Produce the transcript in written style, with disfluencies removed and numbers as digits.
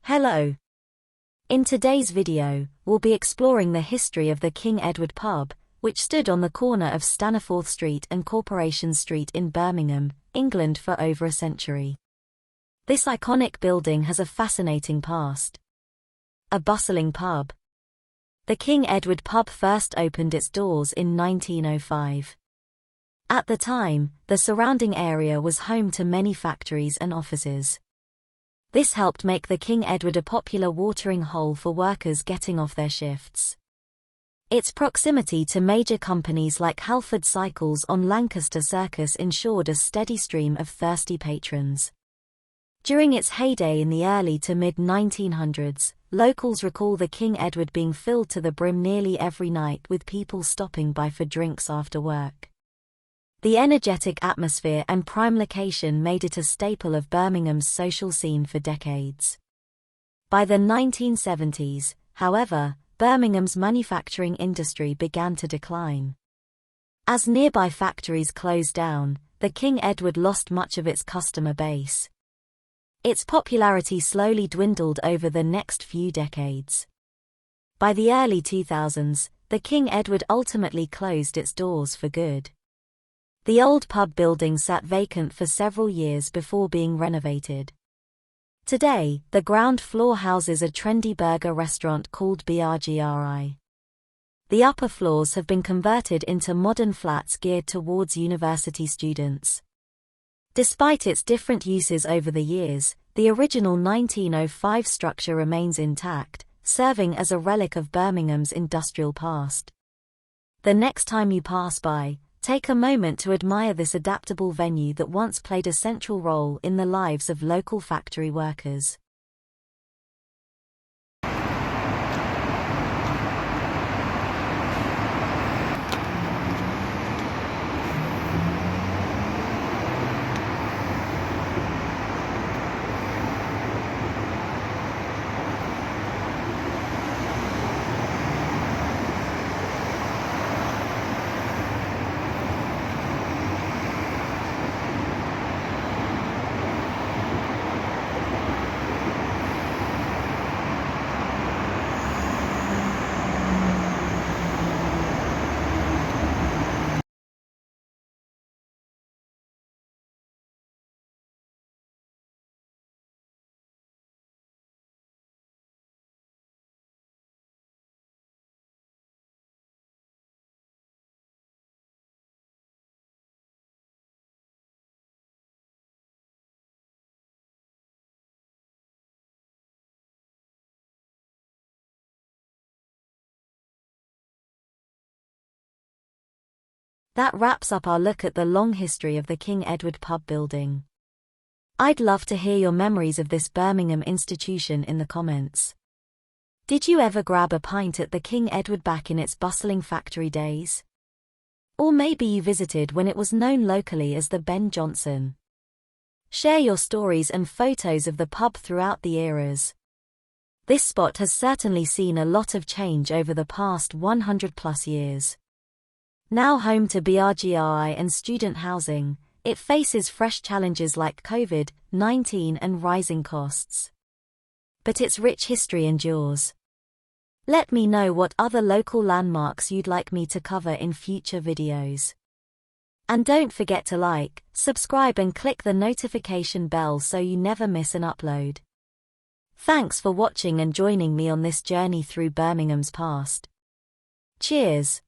Hello. In today's video, we'll be exploring the history of the King Edward pub, which stood on the corner of Staniforth Street and Corporation Street in Birmingham, England for over a century. This iconic building has a fascinating past. A bustling pub. The King Edward pub first opened its doors in 1905. At the time, the surrounding area was home to many factories and offices. This helped make the King Edward a popular watering hole for workers getting off their shifts. Its proximity to major companies like Halford Cycles on Lancaster Circus ensured a steady stream of thirsty patrons. During its heyday in the early to mid-1900s, locals recall the King Edward being filled to the brim nearly every night with people stopping by for drinks after work. The energetic atmosphere and prime location made it a staple of Birmingham's social scene for decades. By the 1970s, however, Birmingham's manufacturing industry began to decline. As nearby factories closed down, the King Edward lost much of its customer base. Its popularity slowly dwindled over the next few decades. By the early 2000s, the King Edward ultimately closed its doors for good. The old pub building sat vacant for several years before being renovated. Today, the ground floor houses a trendy burger restaurant called BRGRI. The upper floors have been converted into modern flats geared towards university students. Despite its different uses over the years, the original 1905 structure remains intact, serving as a relic of Birmingham's industrial past. The next time you pass by, take a moment to admire this adaptable venue that once played a central role in the lives of local factory workers. That wraps up our look at the long history of the King Edward pub building. I'd love to hear your memories of this Birmingham institution in the comments. Did you ever grab a pint at the King Edward back in its bustling factory days? Or maybe you visited when it was known locally as the Ben Jonson. Share your stories and photos of the pub throughout the eras. This spot has certainly seen a lot of change over the past 100+ years. Now home to BRGRI and student housing, it faces fresh challenges like COVID-19 and rising costs. But its rich history endures. Let me know what other local landmarks you'd like me to cover in future videos. And don't forget to like, subscribe and click the notification bell so you never miss an upload. Thanks for watching and joining me on this journey through Birmingham's past. Cheers!